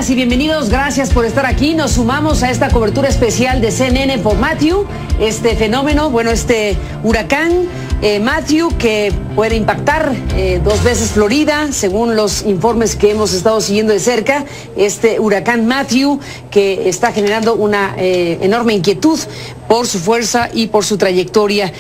Bienvenidas y bienvenidos, gracias por estar aquí. Nos sumamos a esta cobertura especial de CNN por Matthew, este fenómeno, este huracán Matthew, que puede impactar 2 veces Florida, según los informes que hemos estado siguiendo de cerca. Este huracán Matthew, que está generando una enorme inquietud por su fuerza y por su trayectoria.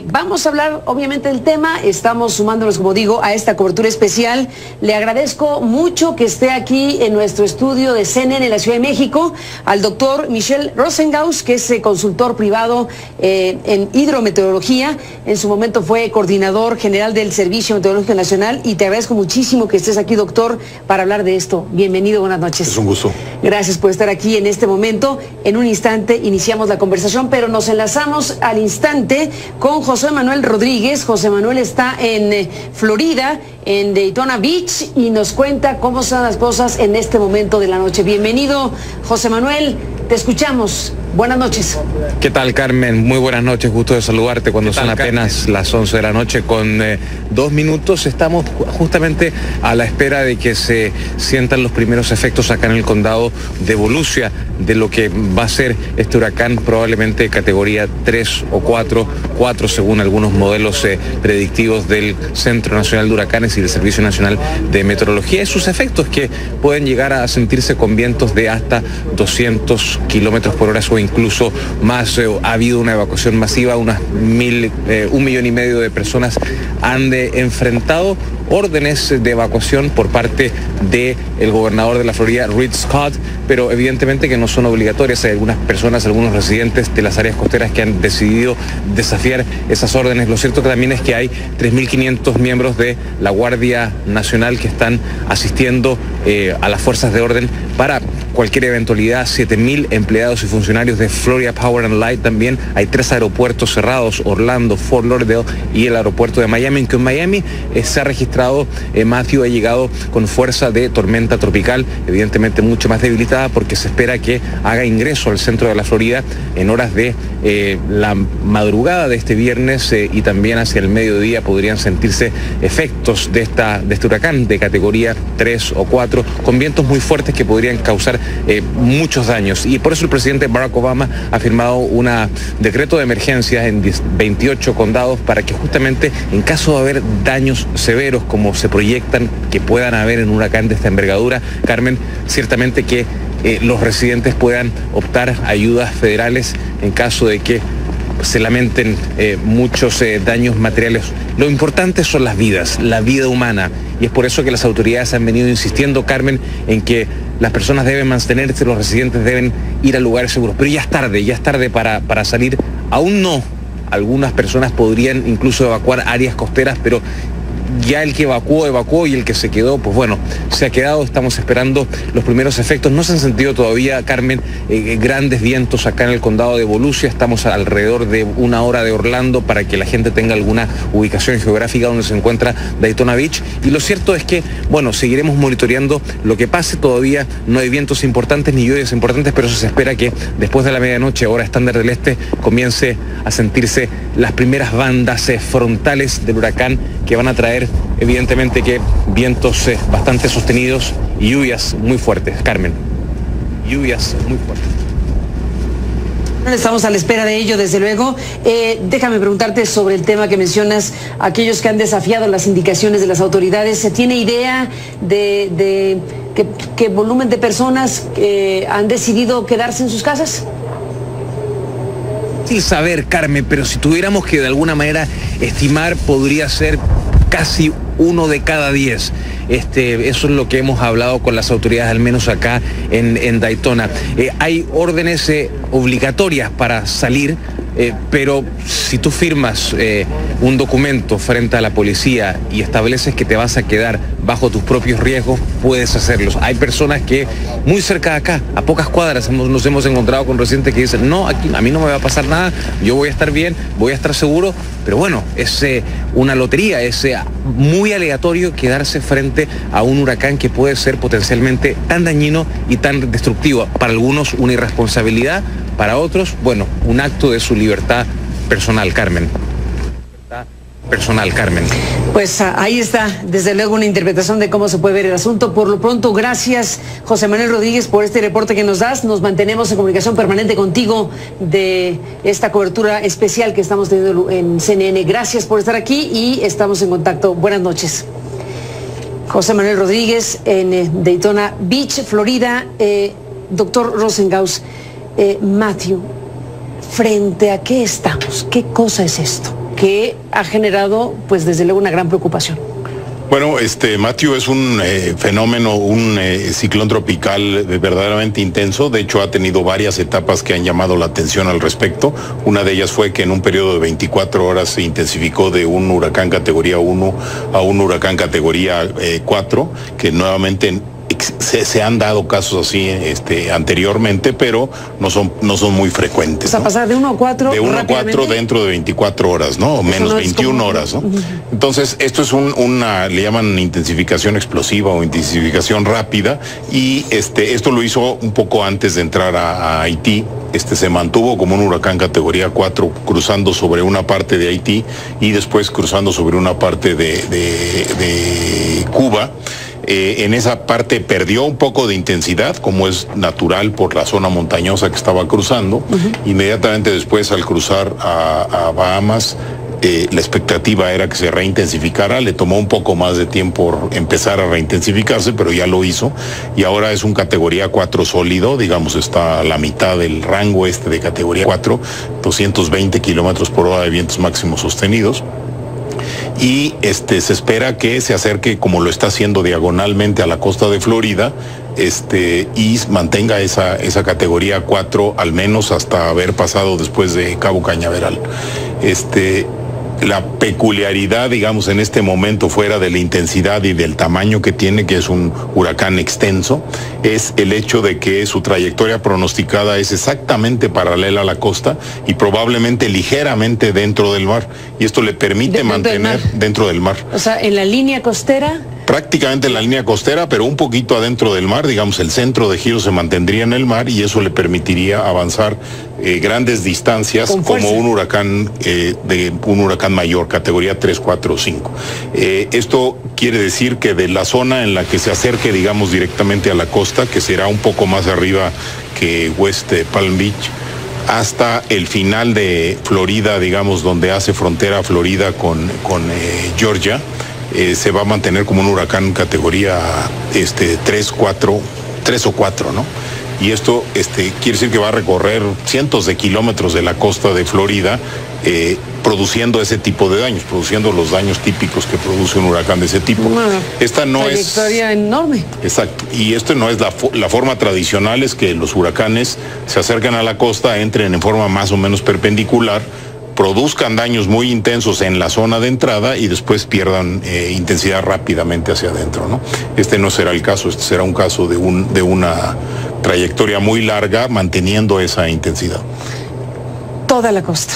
Vamos a hablar obviamente del tema, estamos sumándonos, como digo, a esta cobertura especial. Le agradezco mucho que esté aquí en nuestro estudio de CNN en la Ciudad de México, al doctor Michel Rosengaus, que es consultor privado en hidrometeorología. En su momento fue coordinador general del Servicio Meteorológico Nacional, y te agradezco muchísimo que estés aquí, doctor, para hablar de esto. Bienvenido, buenas noches. Es un gusto. Gracias por estar aquí en este momento. En un instante iniciamos la conversación, pero nos enlazamos al instante con José Manuel Rodríguez. José Manuel está en Florida, en Daytona Beach, y nos cuenta cómo están las cosas en este momento de la noche. Bienvenido, José Manuel, te escuchamos. Buenas noches. ¿Qué tal, Carmen? Muy buenas noches, gusto de saludarte cuando son apenas las 11 de la noche con 2 minutos. Estamos justamente a la espera de que se sientan los primeros efectos acá en el condado de Volusia de lo que va a ser este huracán, probablemente categoría 3 o 4 según algunos modelos predictivos del Centro Nacional de Huracanes y del Servicio Nacional de Meteorología, y sus efectos que pueden llegar a sentirse con vientos de hasta 200 kilómetros por hora o incluso más. Ha habido una evacuación masiva, 1,5 millones de personas han enfrentado órdenes de evacuación por parte del gobernador de la Florida, Rick Scott, pero evidentemente que no son obligatorias. Hay algunas personas, algunos residentes de las áreas costeras que han decidido desafiar esas órdenes. Lo cierto que también es que hay 3.500 miembros de la Guardia Nacional que están asistiendo a las fuerzas de orden para cualquier eventualidad. 7.000 empleados y funcionarios de Florida Power and Light también. Hay 3 aeropuertos cerrados, Orlando, Fort Lauderdale y el aeropuerto de Miami, en que en Miami se ha registrado Matthew ha llegado con fuerza de tormenta tropical, evidentemente mucho más debilitada, porque se espera que haga ingreso al centro de la Florida en horas de la madrugada de este viernes, y también hacia el mediodía podrían sentirse efectos de este huracán de categoría 3 o 4, con vientos muy fuertes que podrían causar muchos daños. Y por eso el presidente Barack Obama ha firmado un decreto de emergencia en 28 condados para que justamente en caso de haber daños severos como se proyectan que puedan haber en un huracán de esta envergadura, Carmen, ciertamente que los residentes puedan optar a ayudas federales en caso de que se lamenten muchos daños materiales. Lo importante son las vidas, la vida humana, y es por eso que las autoridades han venido insistiendo, Carmen, en que las personas deben mantenerse, los residentes deben ir a lugares seguros, pero ya es tarde para salir. Aún no, algunas personas podrían incluso evacuar áreas costeras, pero ya el que evacuó, y el que se quedó, pues bueno, se ha quedado. Estamos esperando los primeros efectos. No se han sentido todavía, Carmen, grandes vientos acá en el condado de Volusia. Estamos alrededor de 1 hora de Orlando para que la gente tenga alguna ubicación geográfica donde se encuentra Daytona Beach. Y lo cierto es que, bueno, seguiremos monitoreando lo que pase. Todavía no hay vientos importantes ni lluvias importantes, pero se espera que después de la medianoche, hora estándar del este, comience a sentirse las primeras bandas frontales del huracán, que van a traer evidentemente que vientos bastante sostenidos y lluvias muy fuertes, Carmen. Lluvias muy fuertes. Estamos a la espera de ello, desde luego. Déjame preguntarte sobre el tema que mencionas, aquellos que han desafiado las indicaciones de las autoridades. ¿Se tiene idea de qué volumen de personas han decidido quedarse en sus casas? Sin saber, Carmen, pero si tuviéramos que de alguna manera estimar, podría ser casi 1 de cada 10. Eso es lo que hemos hablado con las autoridades, al menos acá en Daytona. Hay órdenes obligatorias para salir, pero si tú firmas un documento frente a la policía y estableces que te vas a quedar bajo tus propios riesgos, puedes hacerlos. Hay personas que muy cerca de acá, a pocas cuadras, nos hemos encontrado con residentes que dicen, no, aquí a mí no me va a pasar nada, yo voy a estar bien, voy a estar seguro, pero bueno, es una lotería, es muy aleatorio quedarse frente a un huracán que puede ser potencialmente tan dañino y tan destructivo. Para algunos una irresponsabilidad, para otros, bueno, un acto de su libertad personal, Carmen. personal, Carmen. Pues ahí está, desde luego, una interpretación de cómo se puede ver el asunto. Por lo pronto, gracias, José Manuel Rodríguez, por este reporte que nos das. Nos mantenemos en comunicación permanente contigo de esta cobertura especial que estamos teniendo en CNN. Gracias por estar aquí y estamos en contacto. Buenas noches. José Manuel Rodríguez en Daytona Beach, Florida. Doctor Rosenhaus, Matthew, ¿frente a qué estamos? ¿Qué cosa es esto? Que ha generado, pues desde luego, una gran preocupación. Bueno, Matthew es un fenómeno, un ciclón tropical verdaderamente intenso. De hecho, ha tenido varias etapas que han llamado la atención al respecto. Una de ellas fue que en un periodo de 24 horas se intensificó de un huracán categoría 1 a un huracán categoría 4, que nuevamente se han dado casos así anteriormente, pero no son muy frecuentes. O sea, ¿no? Pasar de 1 a 4 de 1 a 4 dentro de 24 horas, ¿no? O menos 21 horas, ¿no? Entonces, esto es le llaman intensificación explosiva o intensificación rápida, y esto lo hizo un poco antes de entrar a Haití. Se mantuvo como un huracán categoría 4 cruzando sobre una parte de Haití y después cruzando sobre una parte de Cuba. En esa parte perdió un poco de intensidad, como es natural por la zona montañosa que estaba cruzando. Inmediatamente después, al cruzar a Bahamas, la expectativa era que se reintensificara. Le tomó un poco más de tiempo empezar a reintensificarse, pero ya lo hizo, y ahora es un categoría 4 sólido, digamos, está a la mitad del rango de categoría 4, 220 kilómetros por hora de vientos máximos sostenidos. Y se espera que se acerque, como lo está haciendo, diagonalmente a la costa de Florida, y mantenga esa categoría 4 al menos hasta haber pasado después de Cabo Cañaveral. La peculiaridad, digamos, en este momento, fuera de la intensidad y del tamaño que tiene, que es un huracán extenso, es el hecho de que su trayectoria pronosticada es exactamente paralela a la costa y probablemente ligeramente dentro del mar. Y esto le permite mantener dentro del mar. O sea, en la línea costera. Prácticamente en la línea costera, pero un poquito adentro del mar, digamos, el centro de giro se mantendría en el mar, y eso le permitiría avanzar grandes distancias como un huracán mayor, categoría 3, 4 o 5. Esto quiere decir que de la zona en la que se acerque, digamos, directamente a la costa, que será un poco más arriba que West Palm Beach, hasta el final de Florida, digamos, donde hace frontera Florida con Georgia, se va a mantener como un huracán categoría 3 o 4, ¿no? Y esto quiere decir que va a recorrer cientos de kilómetros de la costa de Florida, produciendo ese tipo de daños, produciendo los daños típicos que produce un huracán de ese tipo. Esta no es una trayectoria enorme. Exacto. Y esto no es la forma tradicional, es que los huracanes se acercan a la costa, entren en forma más o menos perpendicular, produzcan daños muy intensos en la zona de entrada y después pierdan intensidad rápidamente hacia adentro, ¿no? Este no será el caso, este será un caso de una trayectoria muy larga manteniendo esa intensidad. Toda la costa.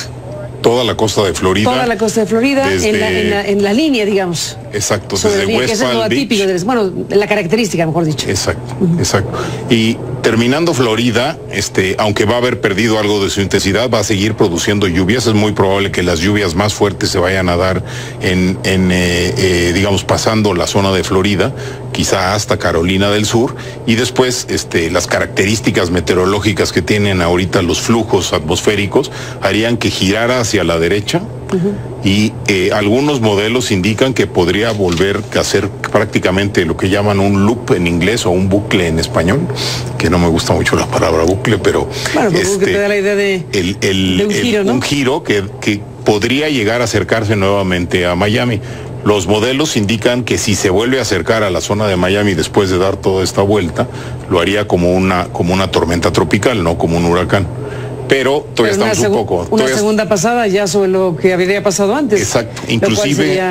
Toda la costa de Florida. Toda la costa de Florida, en la línea, digamos. Exacto, desde West Palm Beach. Bueno, la característica, mejor dicho. Exacto, exacto. Y terminando Florida, aunque va a haber perdido algo de su intensidad, va a seguir produciendo lluvias. Es muy probable que las lluvias más fuertes se vayan a dar digamos, pasando la zona de Florida, quizá hasta Carolina del Sur, y después las características meteorológicas que tienen ahorita los flujos atmosféricos harían que girara hacia la derecha. Y algunos modelos indican que podría volver a ser prácticamente lo que llaman un loop en inglés o un bucle en español, que no me gusta mucho la palabra bucle, pero bueno, que te da la idea de un giro, ¿no? Un giro que podría llegar a acercarse nuevamente a Miami. Los modelos indican que si se vuelve a acercar a la zona de Miami después de dar toda esta vuelta, lo haría como una tormenta tropical, no como un huracán. Pero todavía estamos un poco... Una segunda pasada ya sobre lo que habría pasado antes. Exacto. Inclusive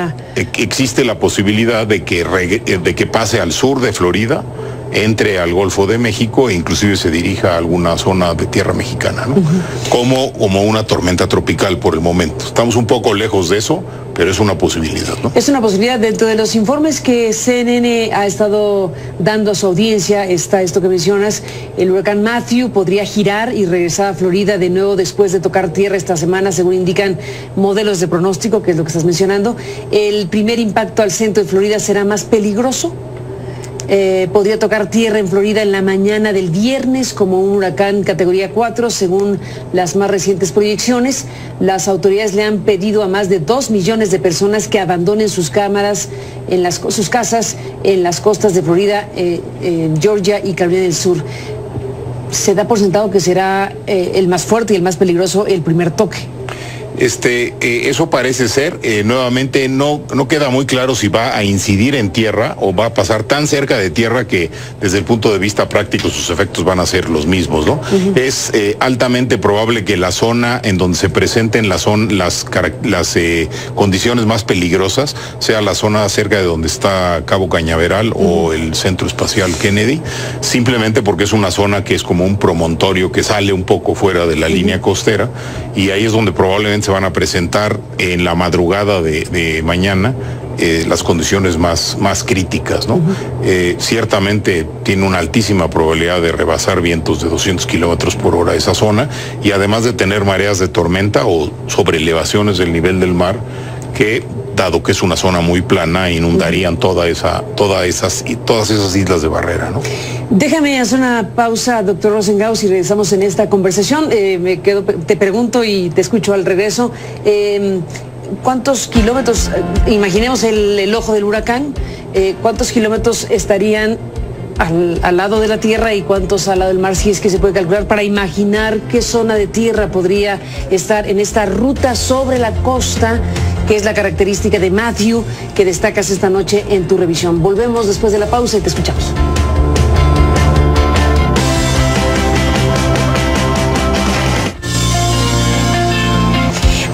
existe la posibilidad de que pase al sur de Florida, entre al Golfo de México e inclusive se dirija a alguna zona de tierra mexicana, ¿no? Como una tormenta tropical por el momento. Estamos un poco lejos de eso, pero es una posibilidad, ¿no? Es una posibilidad. Dentro de los informes que CNN ha estado dando a su audiencia está esto que mencionas: el huracán Matthew podría girar y regresar a Florida de nuevo después de tocar tierra esta semana, según indican modelos de pronóstico, que es lo que estás mencionando. El primer impacto al centro de Florida será más peligroso. Podría tocar tierra en Florida en la mañana del viernes como un huracán categoría 4, según las más recientes proyecciones. Las autoridades le han pedido a más de 2 millones de personas que abandonen sus casas en las costas de Florida, Georgia y Carolina del Sur. Se da por sentado que será el más fuerte y el más peligroso el primer toque. Eso parece ser. Nuevamente no queda muy claro si va a incidir en tierra o va a pasar tan cerca de tierra que desde el punto de vista práctico sus efectos van a ser los mismos, ¿no? Es altamente probable que la zona en donde se presenten las condiciones más peligrosas sea la zona cerca de donde está Cabo Cañaveral o el Centro Espacial Kennedy, simplemente porque es una zona que es como un promontorio que sale un poco fuera de la línea costera, y ahí es donde probablemente se van a presentar en la madrugada de mañana las condiciones más críticas, ¿no? Ciertamente tiene una altísima probabilidad de rebasar vientos de 200 kilómetros por hora esa zona, y además de tener mareas de tormenta o sobreelevaciones del nivel del mar que, dado que es una zona muy plana, inundarían todas esas islas de barrera, ¿no? Déjame hacer una pausa, doctor Rosengaus, y regresamos en esta conversación. Te pregunto y te escucho al regreso. ¿Cuántos kilómetros, imaginemos el ojo del huracán, cuántos kilómetros estarían al lado de la tierra y cuántos al lado del mar, si es que se puede calcular, para imaginar qué zona de tierra podría estar en esta ruta sobre la costa, que es la característica de Matthew que destacas esta noche en tu revisión? Volvemos después de la pausa y te escuchamos.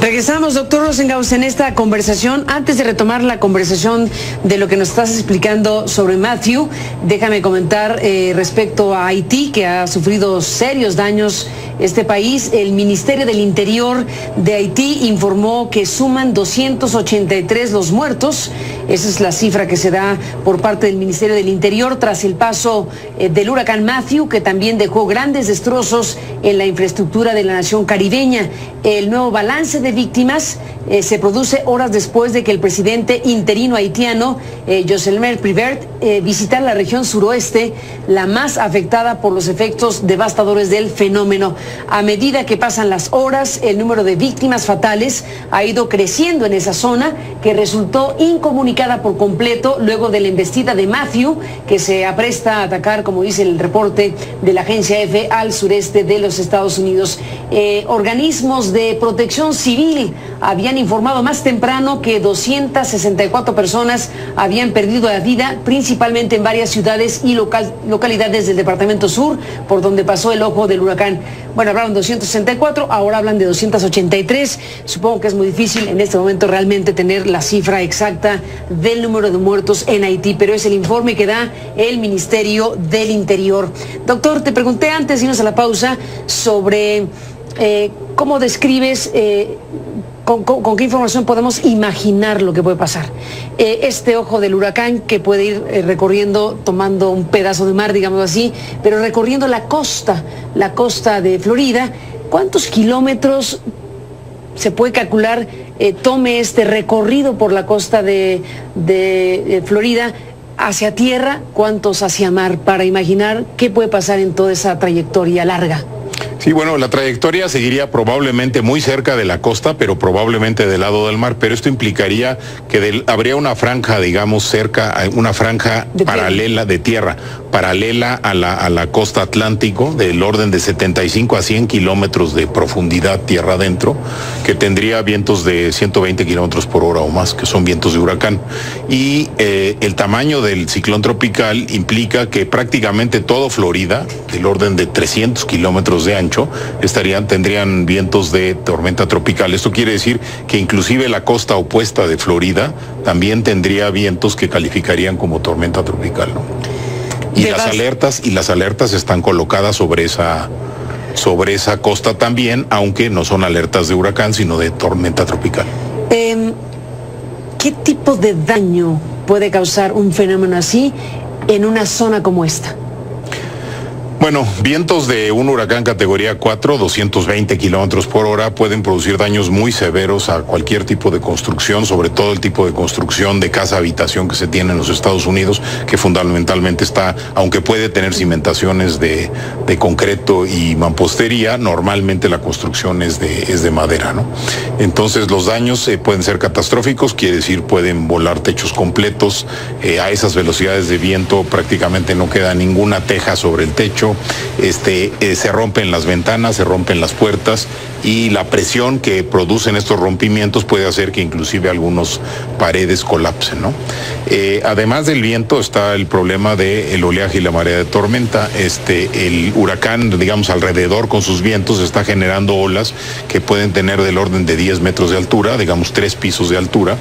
Regresamos, doctor Rosengaus, en esta conversación. Antes de retomar la conversación de lo que nos estás explicando sobre Matthew, déjame comentar respecto a Haití, que ha sufrido serios daños este país. El Ministerio del Interior de Haití informó que suman 283 los muertos. Esa es la cifra que se da por parte del Ministerio del Interior tras el paso del huracán Matthew, que también dejó grandes destrozos en la infraestructura de la nación caribeña. El nuevo balance de víctimas se produce horas después de que el presidente interino haitiano, Jocelyn Privert, visitara la región suroeste, la más afectada por los efectos devastadores del fenómeno. A medida que pasan las horas, el número de víctimas fatales ha ido creciendo en esa zona, que resultó incomunicada por completo luego de la embestida de Matthew, que se apresta a atacar, como dice el reporte de la agencia EFE, al sureste de los Estados Unidos. Organismos de protección civil habían informado más temprano que 264 personas habían perdido la vida, principalmente en varias ciudades y localidades del departamento sur, por donde pasó el ojo del huracán. Bueno, hablaron de 264, ahora hablan de 283. Supongo que es muy difícil en este momento realmente tener la cifra exacta del número de muertos en Haití, pero es el informe que da el Ministerio del Interior. Doctor, te pregunté antes de irnos a la pausa sobre cómo describes, con qué información podemos imaginar lo que puede pasar. Este ojo del huracán que puede ir recorriendo, tomando un pedazo de mar, digamos así, pero recorriendo la costa de Florida. ¿Cuántos kilómetros se puede calcular tome este recorrido por la costa de Florida hacia tierra? ¿Cuántos hacia mar? Para imaginar qué puede pasar en toda esa trayectoria larga. Sí, bueno, la trayectoria seguiría probablemente muy cerca de la costa, pero probablemente del lado del mar, pero esto implicaría que habría una franja, digamos, cerca, una franja paralela de tierra, paralela a la costa atlántico, del orden de 75 a 100 kilómetros de profundidad tierra adentro, que tendría vientos de 120 kilómetros por hora o más, que son vientos de huracán. Y el tamaño del ciclón tropical implica que prácticamente todo Florida, del orden de 300 kilómetros de ancho, tendrían vientos de tormenta tropical. Esto quiere decir que inclusive la costa opuesta de Florida también tendría vientos que calificarían como tormenta tropical, ¿no? Y las alertas están colocadas sobre esa costa también, aunque no son alertas de huracán, sino de tormenta tropical. ¿Qué tipo de daño puede causar un fenómeno así en una zona como esta? Bueno, vientos de un huracán categoría 4, 220 kilómetros por hora, pueden producir daños muy severos a cualquier tipo de construcción, sobre todo el tipo de construcción de casa-habitación que se tiene en los Estados Unidos, que fundamentalmente está, aunque puede tener cimentaciones de concreto y mampostería, normalmente la construcción es de madera, ¿no? Entonces los daños pueden ser catastróficos, quiere decir pueden volar techos completos, a esas velocidades de viento prácticamente no queda ninguna teja sobre el techo. Se rompen las ventanas, se rompen las puertas y la presión que producen estos rompimientos puede hacer que inclusive algunas paredes colapsen, ¿no? Además del viento está el problema del oleaje y la marea de tormenta. El huracán, digamos, alrededor con sus vientos está generando olas que pueden tener del orden de 10 metros de altura, digamos 3 pisos de altura,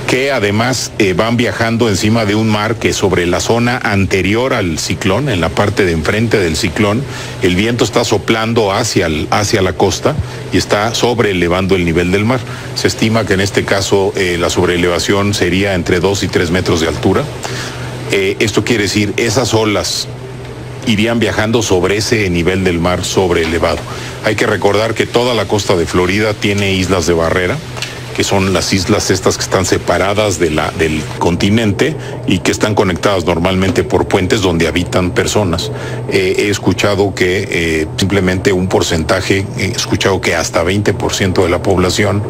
que además van viajando encima de un mar que sobre la zona anterior al ciclón, en la parte de enfrente del ciclón, el viento está soplando hacia la costa y está sobreelevando el nivel del mar. Se estima que en este caso la sobreelevación sería entre 2 y 3 metros de altura. Esto quiere decir, esas olas irían viajando sobre ese nivel del mar sobreelevado. Hay que recordar que toda la costa de Florida tiene islas de barrera, que son las islas estas que están separadas del continente y que están conectadas normalmente por puentes donde habitan personas. He escuchado que simplemente un porcentaje, he escuchado que hasta 20% de la población,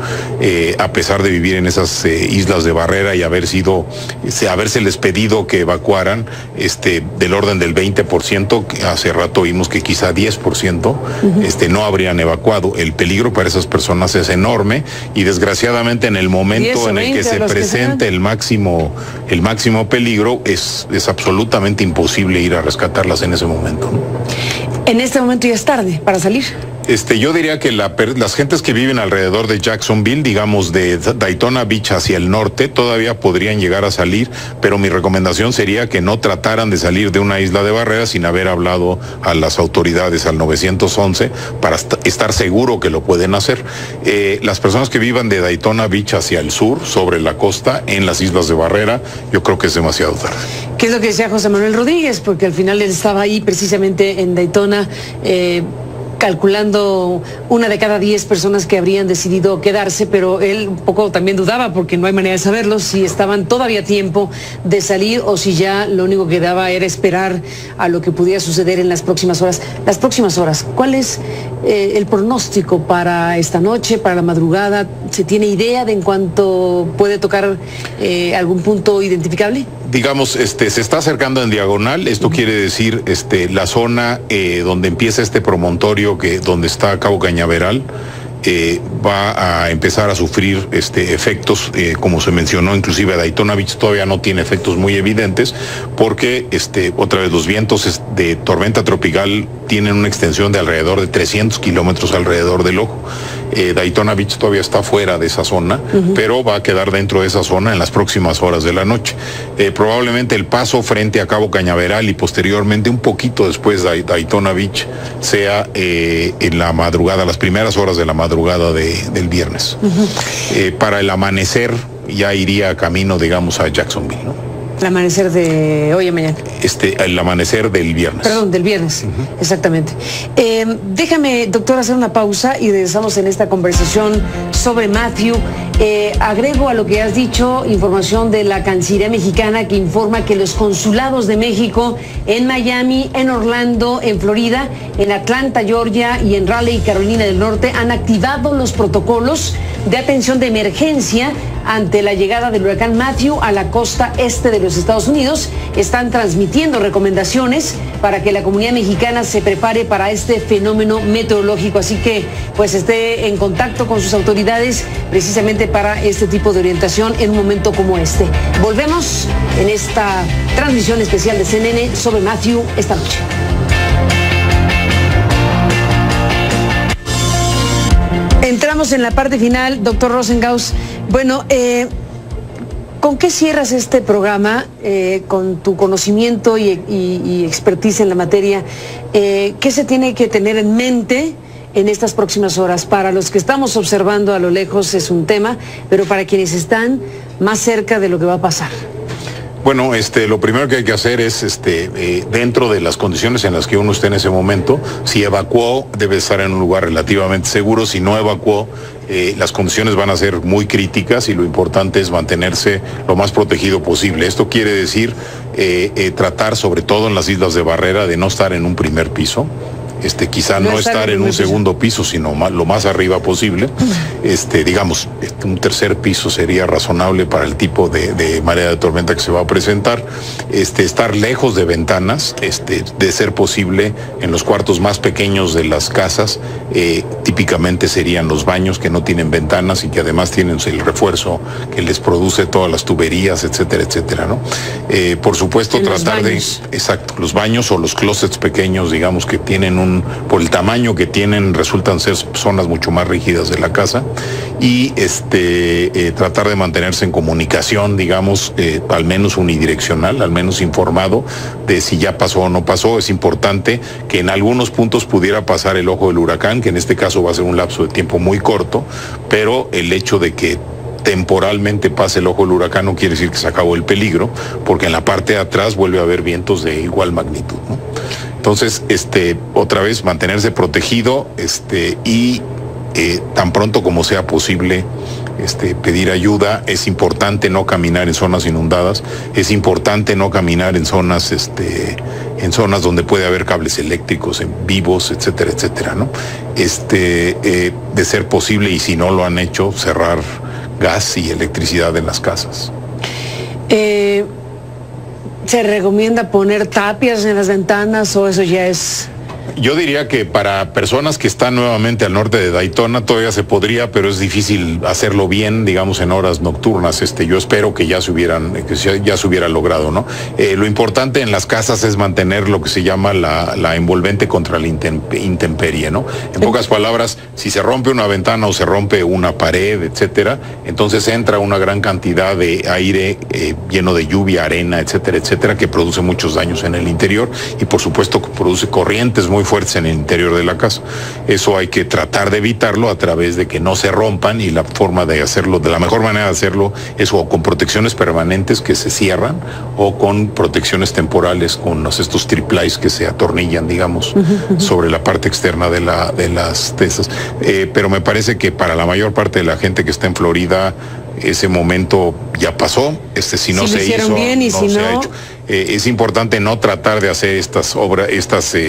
a pesar de vivir en esas islas de barrera y habérseles pedido que evacuaran, del orden del 20%, que hace rato vimos que quizá 10%, no habrían evacuado. El peligro para esas personas es enorme y desgraciadamente en el momento en el que se presente el máximo peligro, es absolutamente imposible ir a rescatarlas en ese momento, ¿no? En este momento ya es tarde para salir. Yo diría que las gentes que viven alrededor de Jacksonville, digamos de Daytona Beach hacia el norte, todavía podrían llegar a salir, pero mi recomendación sería que no trataran de salir de una isla de barrera sin haber hablado a las autoridades, al 911, para estar seguro que lo pueden hacer. Las personas que vivan de Daytona Beach hacia el sur, sobre la costa, en las islas de barrera, yo creo que es demasiado tarde. ¿Qué es lo que decía José Manuel Rodríguez? Porque al final él estaba ahí precisamente en Daytona, calculando 1 de cada 10 personas que habrían decidido quedarse, pero él un poco también dudaba, porque no hay manera de saberlo, si estaban todavía a tiempo de salir o si ya lo único que daba era esperar a lo que pudiera suceder en las próximas horas. Las próximas horas, ¿cuál es el pronóstico para esta noche, para la madrugada? ¿Se tiene idea de en cuánto puede tocar algún punto identificable? Digamos, se está acercando en diagonal. Esto quiere decir, la zona donde empieza este promontorio, donde está Cabo Cañaveral, va a empezar a sufrir efectos, como se mencionó, inclusive Daytona Beach todavía no tiene efectos muy evidentes, porque otra vez los vientos de tormenta tropical tienen una extensión de alrededor de 300 kilómetros alrededor del ojo. Daytona Beach todavía está fuera de esa zona, pero va a quedar dentro de esa zona en las próximas horas de la noche. Probablemente el paso frente a Cabo Cañaveral y posteriormente un poquito después de Daytona Beach sea en la madrugada, las primeras horas de la madrugada del viernes. Para el amanecer ya iría camino, digamos, a Jacksonville, ¿no? El amanecer de hoy a mañana. El amanecer del viernes. Perdón, del viernes, exactamente. Déjame, doctor, hacer una pausa y regresamos en esta conversación sobre Matthew. Agrego a lo que has dicho información de la Cancillería mexicana, que informa que los consulados de México en Miami, en Orlando, en Florida, en Atlanta, Georgia y en Raleigh, Carolina del Norte, han activado los protocolos de atención de emergencia ante la llegada del huracán Matthew a la costa este de los Estados Unidos. Están transmitiendo recomendaciones para que la comunidad mexicana se prepare para este fenómeno meteorológico. Así que pues esté en contacto con sus autoridades precisamente para este tipo de orientación en un momento como este. Volvemos en esta transmisión especial de CNN sobre Matthew esta noche. Entramos en la parte final, doctor Rosengaus. Bueno, ¿Con qué cierras este programa con tu conocimiento y expertise en la materia? ¿Qué se tiene que tener en mente en estas próximas horas? Para los que estamos observando a lo lejos es un tema, pero para quienes están más cerca de lo que va a pasar. Bueno, lo primero que hay que hacer es, dentro de las condiciones en las que uno esté en ese momento, si evacuó, debe estar en un lugar relativamente seguro. Si no evacuó, las condiciones van a ser muy críticas y lo importante es mantenerse lo más protegido posible. Esto quiere decir tratar, sobre todo en las islas de barrera, de no estar en un primer piso. Quizá no estar en un segundo piso, sino lo más arriba posible. Digamos, un tercer piso sería razonable para el tipo de marea de tormenta que se va a presentar. Estar lejos de ventanas, de ser posible en los cuartos más pequeños de las casas, típicamente serían los baños que no tienen ventanas y que además tienen el refuerzo que les produce todas las tuberías, etcétera, etcétera, ¿no? Por supuesto, tratar de... Exacto, los baños o los closets pequeños, digamos, que tienen por el tamaño que tienen, resultan ser zonas mucho más rígidas de la casa, y tratar de mantenerse en comunicación, digamos, al menos unidireccional, al menos informado de si ya pasó o no pasó. Es importante que en algunos puntos pudiera pasar el ojo del huracán, que en este caso va a ser un lapso de tiempo muy corto, pero el hecho de que temporalmente pase el ojo del huracán no quiere decir que se acabó el peligro, porque en la parte de atrás vuelve a haber vientos de igual magnitud, ¿no? Entonces, otra vez mantenerse protegido, y tan pronto como sea posible, pedir ayuda. Es importante no caminar en zonas inundadas, es importante no caminar en zonas, donde puede haber cables eléctricos vivos, etcétera, etcétera, ¿no? De ser posible, y si no lo han hecho, cerrar gas y electricidad en las casas. ¿Se recomienda poner tapias en las ventanas o eso ya es...? Yo diría que para personas que están nuevamente al norte de Daytona todavía se podría, pero es difícil hacerlo bien, digamos, en horas nocturnas. Yo espero que ya se hubiera logrado, ¿no? Lo importante en las casas es mantener lo que se llama la envolvente contra la intemperie, ¿no? En pocas palabras, si se rompe una ventana o se rompe una pared, etcétera, entonces entra una gran cantidad de aire lleno de lluvia, arena, etcétera, etcétera, que produce muchos daños en el interior y, por supuesto, produce corrientes muy fuertes en el interior de la casa. Eso hay que tratar de evitarlo a través de que no se rompan, y la forma de hacerlo, de la mejor manera de hacerlo, es o con protecciones permanentes que se cierran o con protecciones temporales, con estos triplies que se atornillan, digamos, sobre la parte externa de las tesas. Pero me parece que para la mayor parte de la gente que está en Florida, ese momento ya pasó. Si no se hizo, bien, y no si se no... ha hecho. Es importante no tratar de hacer estas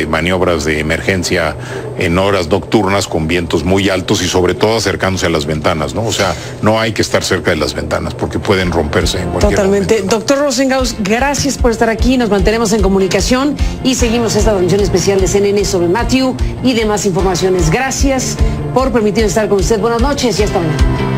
maniobras de emergencia en horas nocturnas con vientos muy altos y sobre todo acercándose a las ventanas, ¿no? O sea, no hay que estar cerca de las ventanas porque pueden romperse en cualquier Totalmente. momento, ¿no? Doctor Rosenhaus, gracias por estar aquí. Nos mantenemos en comunicación y seguimos esta transmisión especial de CNN sobre Matthew y demás informaciones. Gracias por permitirnos estar con usted. Buenas noches y hasta mañana.